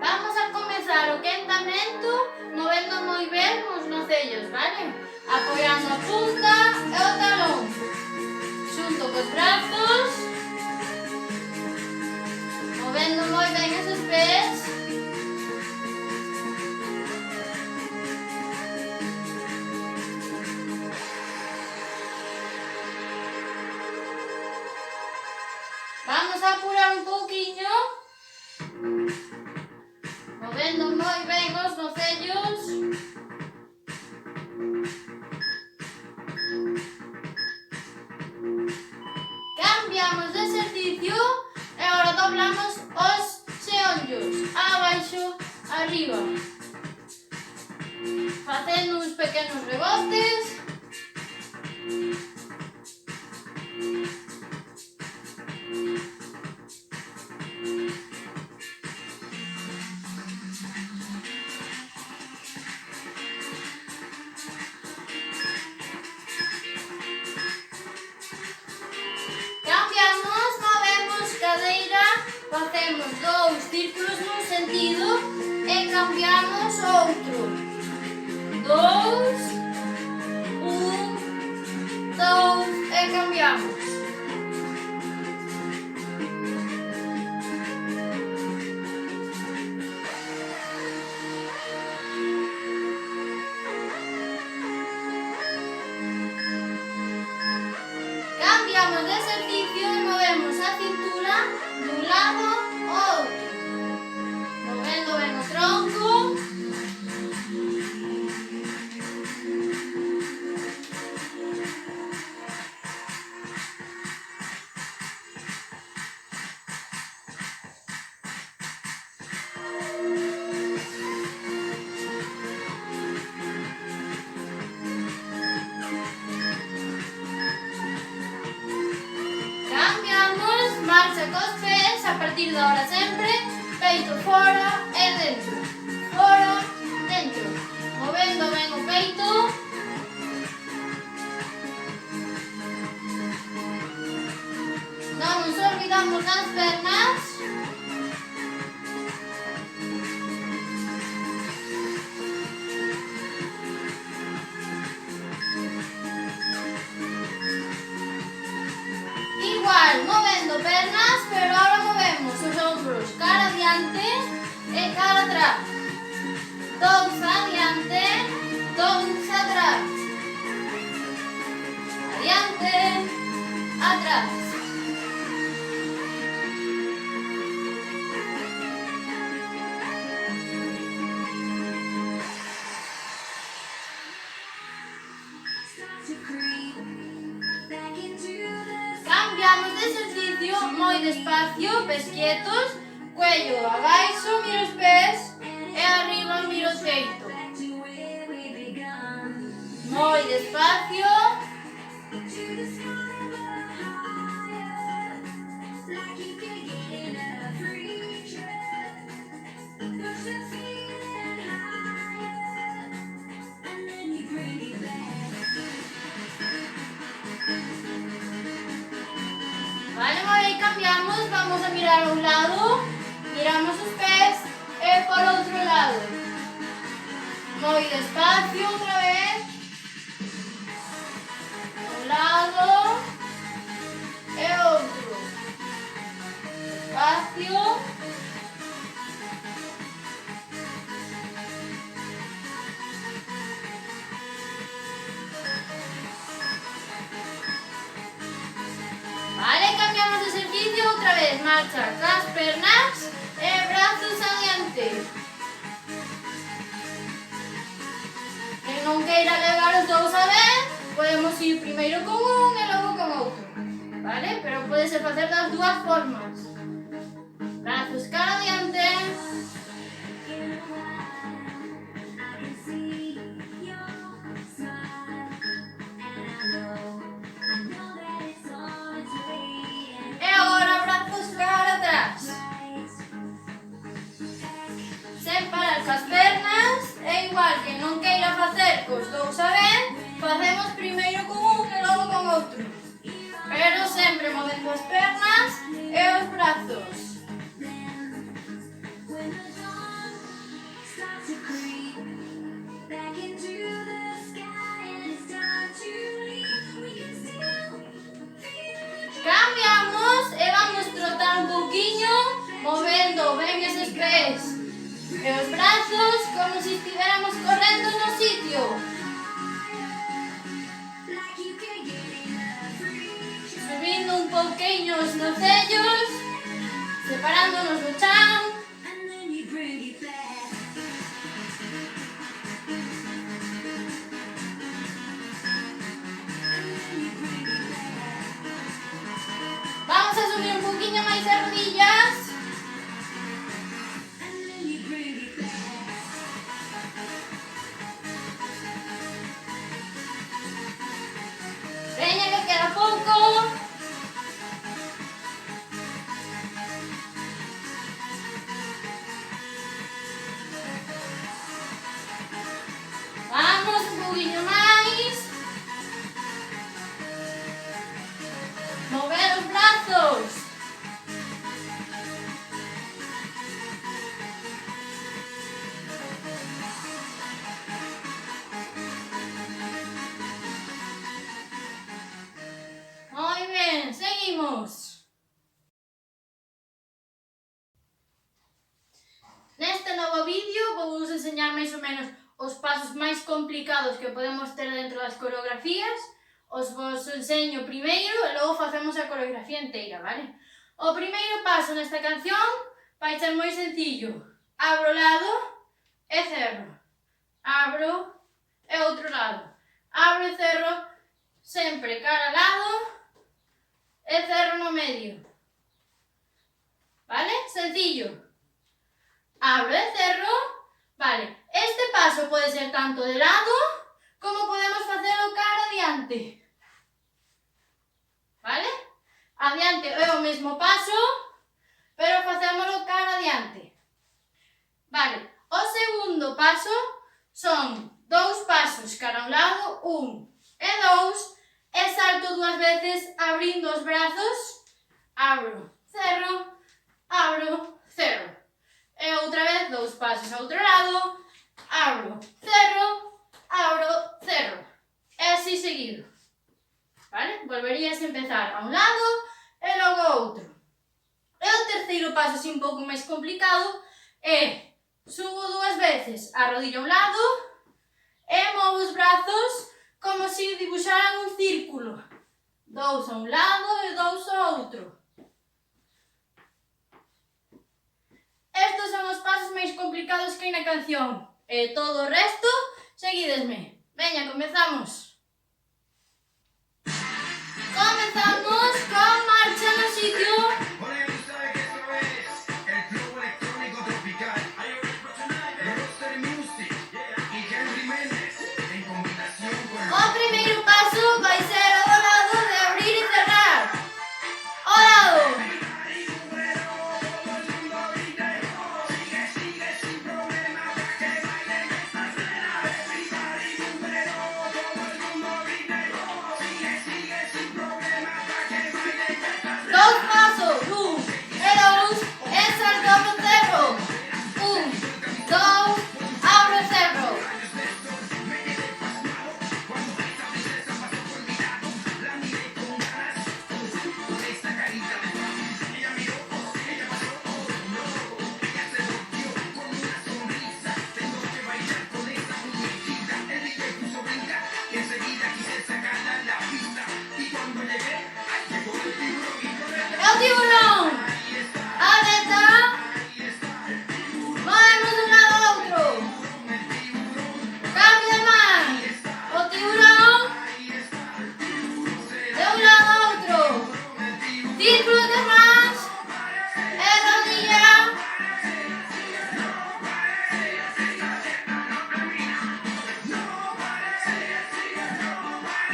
Vamos a comezar o quentamento movendo moi ben os nocellos, vale? Apoiando a punta e o talón. Xunto cos brazos. Movendo moi ben esos pés. Vamos a apurar un pouquiño. Movendo moi ben os nocellos. Cambiamos de exercicio e agora doblamos os xeonllos. Abaixo, arriba. Facendo uns pequenos rebotes. Cambiamos, movemos cadeira, facemos 2 círculos nun sentido e cambiamos outro. 2, 1, 2 e cambiamos. Cambiamos de exercicio e movemos a cintura dun lado ao outro. Movendo ben o tronco. Cambiamos, marcha cos pés, a partir de ahora sempre, peito fora e dentro. Fora, dentro. Movendo ben o peito. Non nos olvidamos das pernas. Igual, movendo pernas, pero ahora movemos os ombros cara adiante e cara atrás. 2 adiante, 2 atrás. Adiante, atrás. Cambiamos de exercicio moi despacio, pés quietos, cuello abaixo, miro os pés e arriba miro o teito. Moi despacio. Vale, moi, cambiamos, vamos a mirar a un lado, miramos os pés e por outro lado. Moi despacio outra vez. Un lado e outro. Despacio. Vale, cambiamos de exercicio outra vez. Marcha cas pernas e brazos adiante. Quen non queira levar os dous a vez, podemos ir primeiro con un e logo con outro. Vale? Pero podese facer das dúas formas. Brazos cara adiante. E agora brazos cara atrás. Sen parar cas pernas, e igual que non queira facer cos dous a vez, facemos primeiro con un e logo con outro. Pero sempre movendo as pernas e os brazos. lado, ven esos pés. E os brazos como se estiveramos correndo no sitio. Subindo un pouquinho os nocellos, separándonos do chan. Vamos a subir un pouquinho máis as rodillas. Veña que queda pouco. Vamos un pouquinho máis. Mover os brazos. Moi ben, seguimos. Neste novo vídeo vou vos enseñar máis ou menos os pasos máis complicados que podemos ter dentro das coreografías. Os vos enseño primeiro e logo facemos a coreografía inteira, vale? O primeiro paso nesta canción vai ser moi sencillo. Abro o lado e cerro. Abro e outro lado. Abro e cerro sempre cara a lado e cerro no medio. Vale? Sencillo. Abro e cerro. Vale. Este paso pode ser tanto de lado como podemos facelo cara adiante. Vale? Adiante é o mesmo paso, pero facémolo cara adiante. Vale. O segundo paso son dous pasos cara a un lado, un e dous, e salto dúas veces abrindo os brazos. Abro, cerro, abro, cerro. E outra vez dous pasos ao outro lado. Abro, cerro, abro, cerro. E así seguido. Vale? Volverías a empezar a un lado e logo a outro. E o terceiro paso, así un pouco máis complicado, é subo dúas veces a rodilla a un lado e movo os brazos como se dibuixaran un círculo. Dous a un lado e dous ao outro. Estos son os pasos máis complicados que hai na canción. E todo o resto, seguídesme. Veña, comezamos. Comenzamos con marcha no sitio. O primeiro paso vai ser ao lado de abrir e cerrar. Ao lado. Dous pasos, un e dous, e salto abro cerro. Un, dous, abro e cerro. É o tiburón. Alerta. Movemos de un lado a outro. Cambio de man. O tiburón. De un lado a outro. Círculo de mans. E rodilla.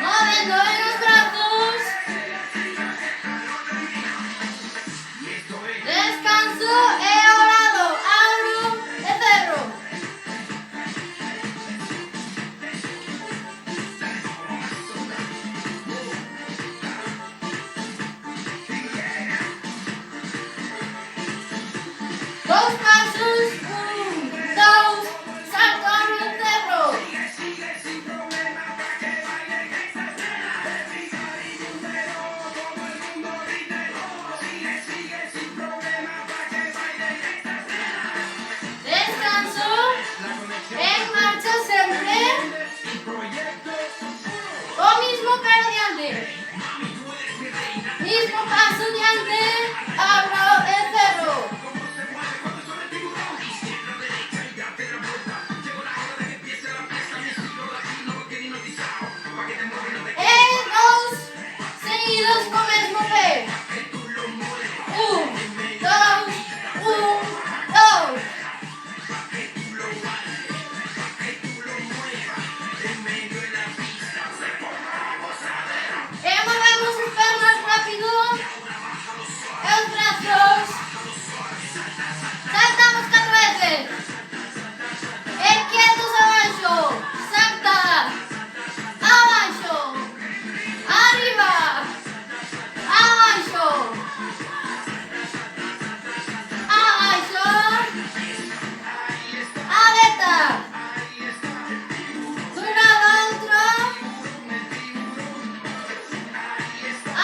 Movendo en os brazos. Descanso e ao lado. Abro e cerro. Dous pasos. Un, dous, salto, abro e cerro. mismo paso de antes, abro el cerro. Dos seguidos con el mismo pie. 1, 2, 1, 2. Movemos las piernas rápido. Los brazos. Saltamos 4 veces. Quietos abajo. Salta. Abajo. Arriba. Abajo. Abajo. Aleta. De un lado a otro.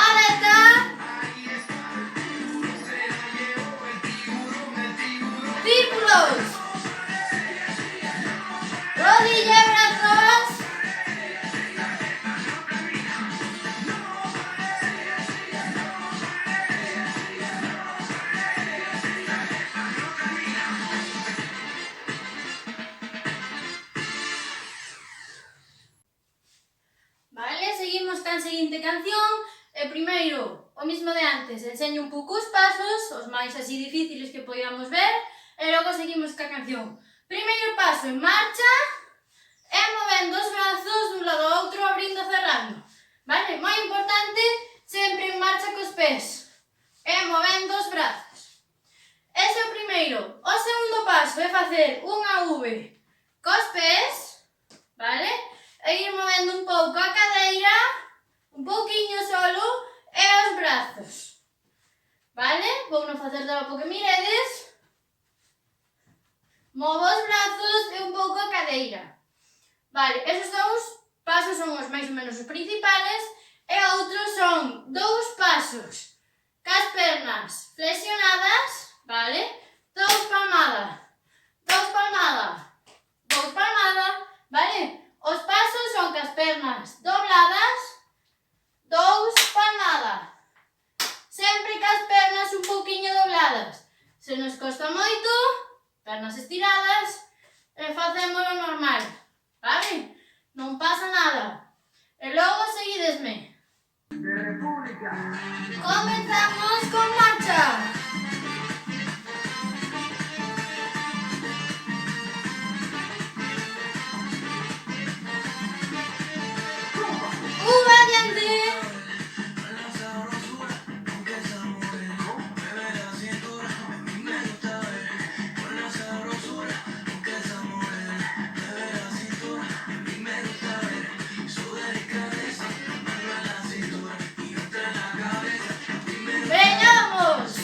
Aleta. Círculos. Rodilla y brazos. Vale, seguimos con la siguiente canción. Primeiro, o mismo de antes, enseño un pouco os pasos, os máis así difíciles que podíamos ver, e logo seguimos ca canción. Primeiro paso en marcha, e movendo os brazos dun lado ao outro, abrindo e cerrando. Vale, moi importante, sempre en marcha cos pés, e movendo os brazos. Ese é o primeiro. O segundo paso é facer unha V cos pés, vale? E ir movendo un pouco a cadeira, un pouquiño solo, e os brazos. Vale? Vou non facer para que miredes. Movo os brazos e un pouco a cadeira. Vale, esos dous pasos son os máis ou menos os principales, e outros son dous pasos cas pernas flexionadas, vale? Dous palmada, dous palmada, dous palmada, vale? Os pasos son cas pernas dobladas, dous palmada. Sempre cas pernas un pouquiño dobladas. Se nos costa moito, pernas estiradas, e facémolo normal, vale? Non pasa nada. E logo seguidesme. Comenzamos con marcha. ¡Veamos!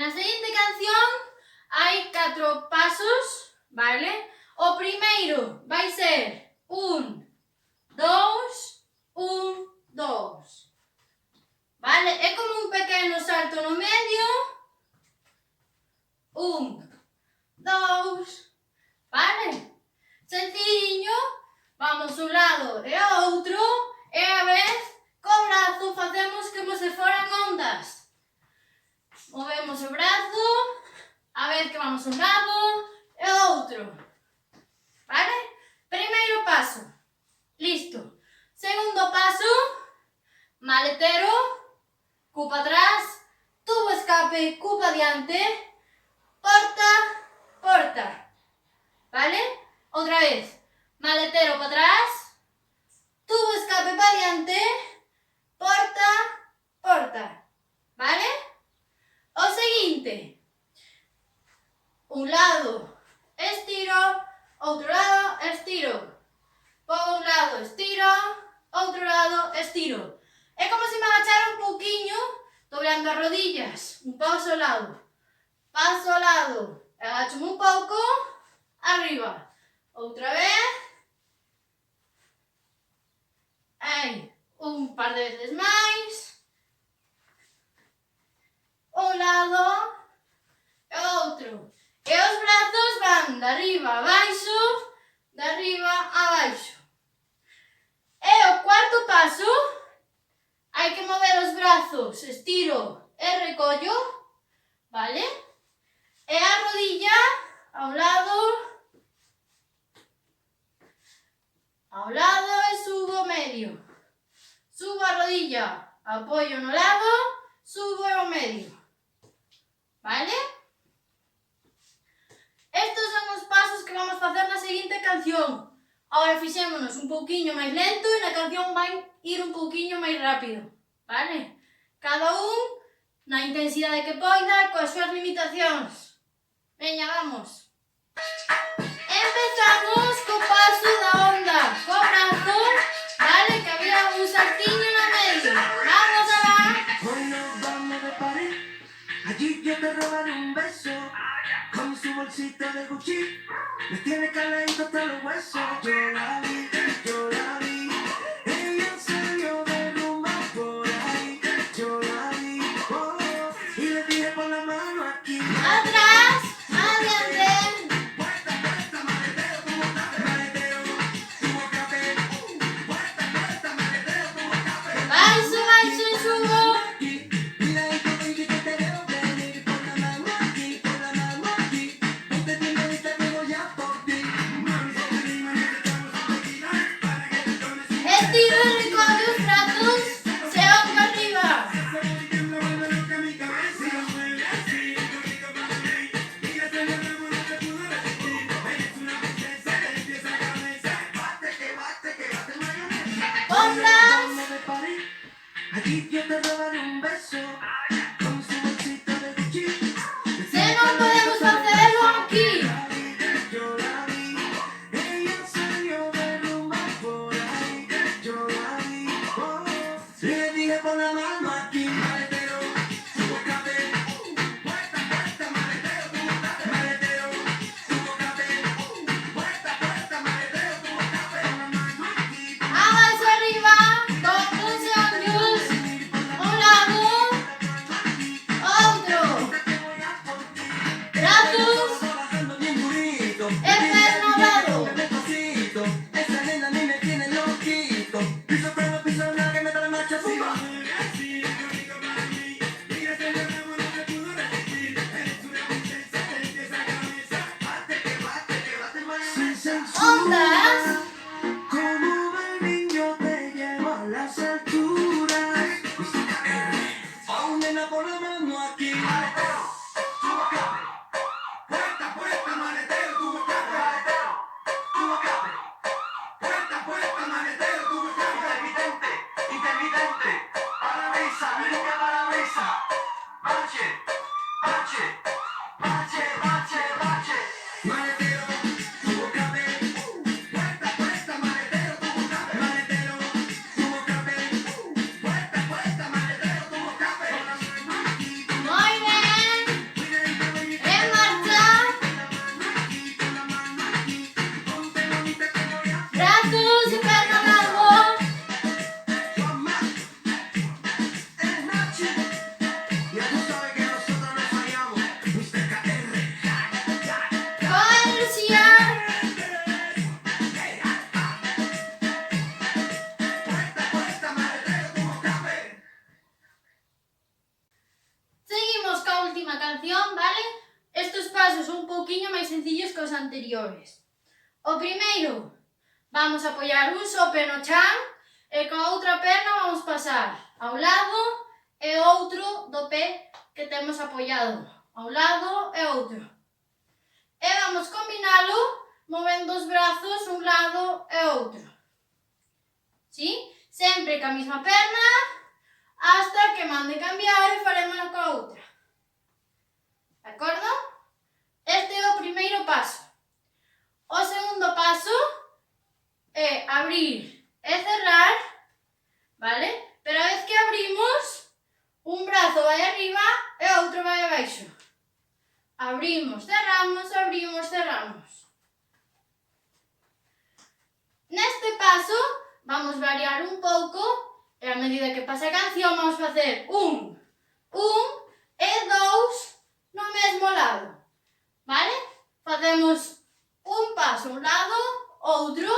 En la siguiente canción hai 4 pasos, vale? O primeiro vai ser 1, 2, 1, 2. Vale? É como un pequeno salto no medio. 1, 2, vale? Sencilliño, vamos un lado e outro, e a vez co brazo facemos como se foran ondas. Movemos o brazo, a vez que vamos un lado e outro, vale? Primeiro paso, listo. Segundo paso, maletero, cu pa atrás, tubo escape, cu pa diante, porta, porta, vale? Outra vez, maletero pa atrás, tubo escape pa diante, porta, porta, vale? O seguinte, un lado estiro, outro lado estiro, por un lado estiro, outro lado estiro. É como se me agachara un pouquiño, doblando as rodillas, un paso ao lado, agacho un pouco, arriba, outra vez, aí, un par de veces máis, un lado e outro. E os brazos van de arriba a baixo, de arriba a baixo. E o cuarto paso, hai que mover os brazos, estiro e recollo, vale? E a rodilla a un lado e subo medio. Subo a rodilla, apoio no lado, subo e o medio. ¿Vale? Estos son os pasos que vamos facer na seguinte canción. Ahora fixémonos un pouquiño máis lento e na canción vai ir un pouquiño máis rápido. Vale? Cada un na intensidade que poida, coas súas limitacións. Veña, vamos. Empezamos co paso da onda, co brazo, vale? Que había un saltiño no medio. Vamos a la... Hoy nos vamos de party. Allí yo te robaré un beso. Con su bolsito de Gucci. Me tiene caladito hasta los huesos. Yo la vi. Ella salió de rumba por ahí. Yo la vi. Oh, y le dije pon la mano aquí. Atrás, adelante. Puerta, maletero, tú botaste. Maletero, tú botaste. Puerta, maletero, tú botaste. Baixo, baixo e subo. Mira esto, baby, que te veo venir. Pon la mano aquí. Este tiempo y te digo ya por ti. Mami, si te anima, no te echamos un tequila. Para que te tomes un Estiro e recollo os brazos, se van para arriba. y tiembla, vuelve loca mi cabeza. Y lo mueve así, yo rico para mí. Y ya te logramos, no te pudo resistir. Eres una princesa, de pies a cabeza. Bate, mayonesa. Ondas. Vamos de party. Allí yo te robaré un beso. Con su bolsito de Gucci. Se non podemos facelo aquí. Yo la vi, ella salió de rumba por ahí. Yo la vi, oh, le dije pon la mano aquí. Maletero, tú botaste. Puerta, maletero, tú botaste. Maletero, tú botaste. Puerta, maletero, tú botaste. Pon la mano aquí. Abaixo arriba, todos xuntos. Un lado, outro. Brazos Bajando bien durito. e pés no lado. Despacito, esa nena a mí me tiene loquito. Piso, nada que me da la marcha, zumba. anteriores. O primeiro, vamos apoiar un só pé no chan e coa outra perna vamos pasar ao lado e outro do pé que temos apoiado. A un lado e outro. E vamos combinalo movendo os brazos un lado e outro. ¿Sí? Sempre ca mesma perna hasta que mande cambiar e farémoslo coa outra. De acordo? Este é o primeiro paso. O segundo paso é abrir e cerrar, vale? Pero a vez que abrimos, un brazo vai arriba e o outro vai abaixo. Abrimos, cerramos, abrimos, cerramos. Neste paso, vamos variar un pouco e a medida que pasa a canción vamos facer un e dous no mesmo lado. Vale? Facemos un paso a un lado, outro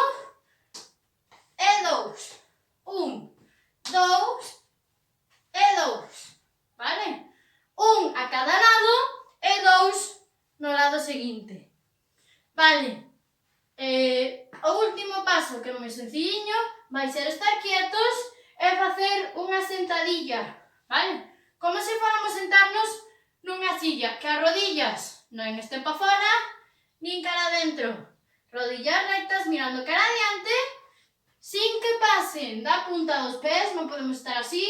e dous. Un, dous e dous. Vale? Un a cada lado e dous no lado seguinte. Vale? O último paso, que é moi sencilliño, vai ser estar quietos e facer unha sentadilla. Vale? Como se fóramos sentarnos nunha silla, que as rodillas non estén pa fora, nin cara adentro. Rodillas rectas mirando cara adiante, sin que pasen da punta dos pés, non podemos estar así.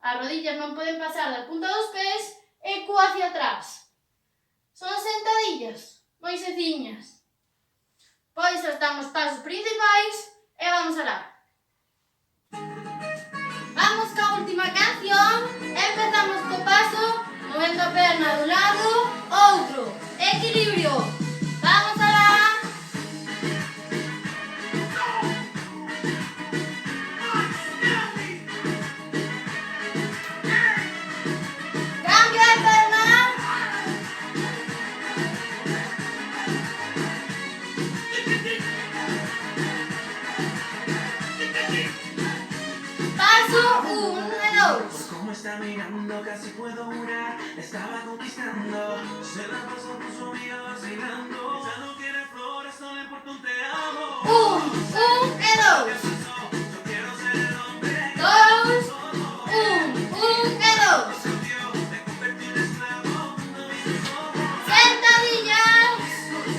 As rodillas non poden pasar da punta dos pés e cu hacia atrás. Son sentadillas, moi sencillas. Pois están os pasos principais e vamos alá. Vamos ca última canción. Empezamos co paso movendo a perna dun lado, outro. Equilibrio. Vamos alá. Cambio de perna. Paso 1 e 2. Por cómo está mirando, casi puedo jurar, estaba conquistando. Se la pasó con su amiga vacilando. Ya no quiere flores, no le importa un te amo. 1 e 2. Yo quiero ser el hombre. 2. 1 e 2. Me convertí en esclavo. No hice todo. Sentadillas.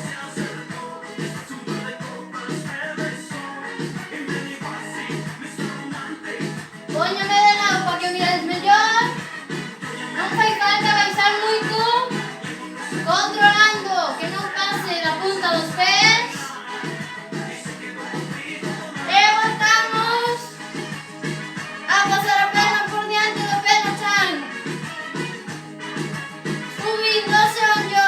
Se acercó, esta suyo de copas me besó. Y me dijo así, Mr. Romantic. Póñame de lado para que mires mellor. Non fai falta baixar moito. Controlando que non pase da punta dos pés. E voltamos a pasar a perna por diante do pé no chan. Subindo ese ollo.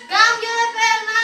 Cambio de perna.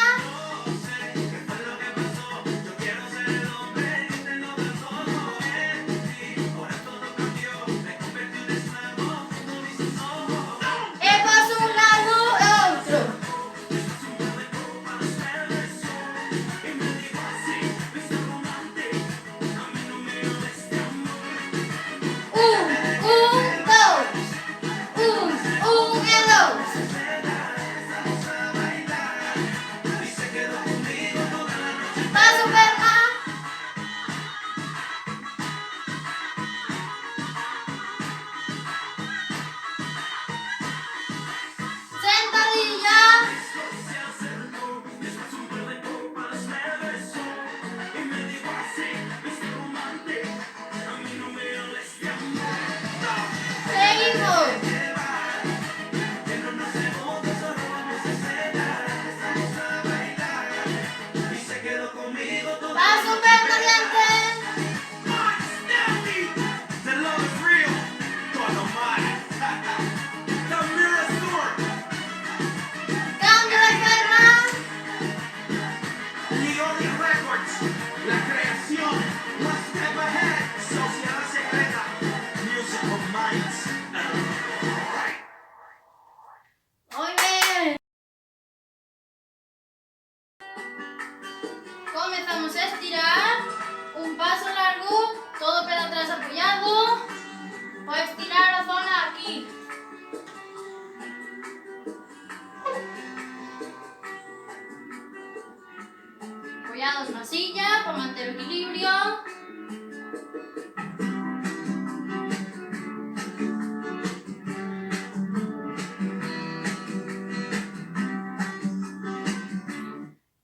mantener equilibrio.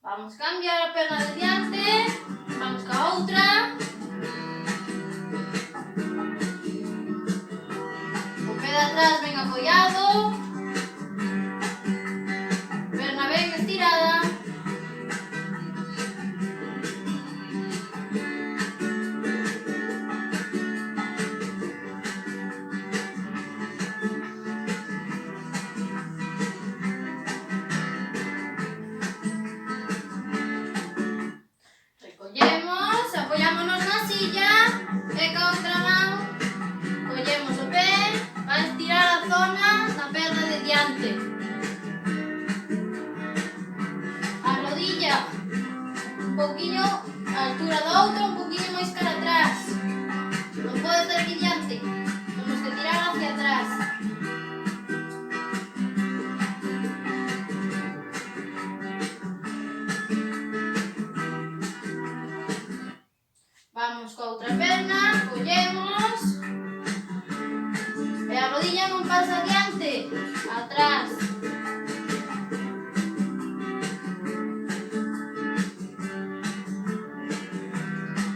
Vamos a cambiar a perna de diante, vamos ca outra. O pé de atrás ben apoiado, perna ben estirada. Recollemos, apoyámonos na silla e ca outra man collemos o pé para estirar a zona da perna de diante. A rodilla un poquinho a altura da outra, un poquinho máis cara atrás. Non pode estar aquí diante, temos que tirar hacia atrás. Vamos coa outra perna, collemos e a rodilla non pasa adiante, atrás.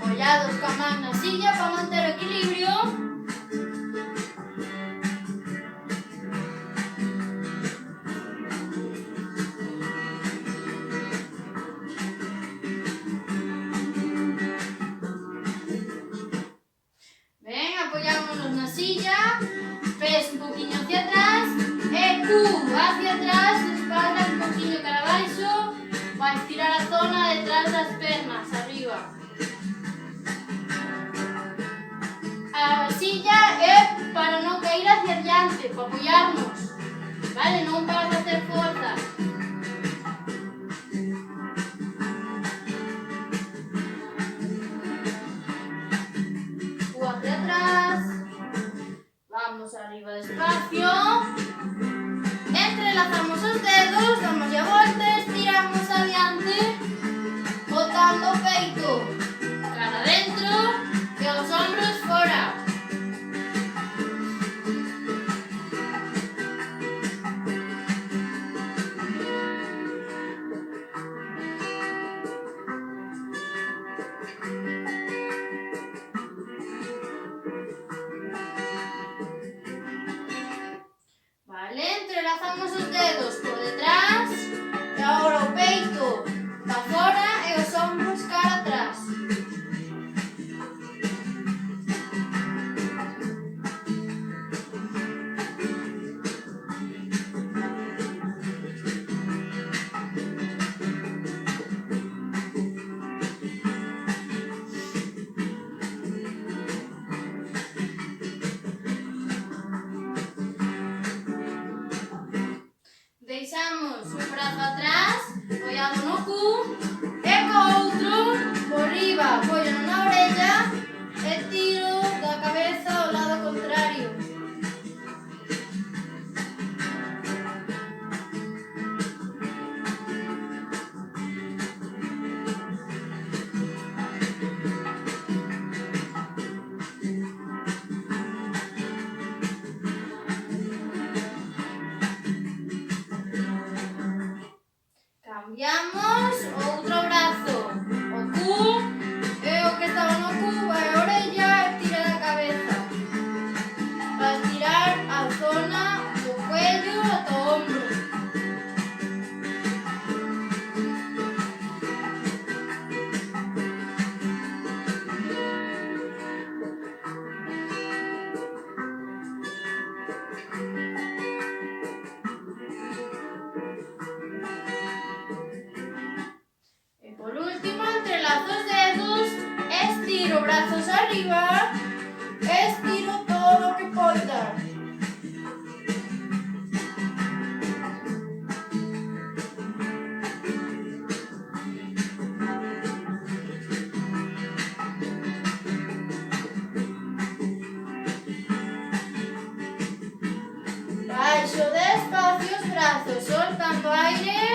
Apoyados coa man na silla para manter o equilibrio. Ben, apoyámonos na silla, pés un poquinho hacia atrás e Q hacia atrás, espalda un poquinho cara abaixo para estirar a zona detrás das pernas, arriba. A silla é para non caer hacia diante, para apoyarnos, vale? Non para facer forza. Q hacia atrás, vamos arriba despacio, entrelazamos os dedos, damos a volta, estiramos adiante, botando o peito cara adentro e os ombros fora. Vale, entrelazamos os dedos por detrás e agora o peito para fora e os ombros cara atrás. Deixamos un brazo atrás, apoiado no Q, e co outro, por riba, apoio na orella, e tiro da cabeza ao lado contrario. Cambiamos, outro brazo, o Q, e o que estaba no Q vai a orella e tira da cabeza, para estirar a zona do cuello ata o ombro. E por último, entrelazo os dedos, estiro brazos arriba, estiro todo o que poida. Baixo despacio os brazos, soltando aire.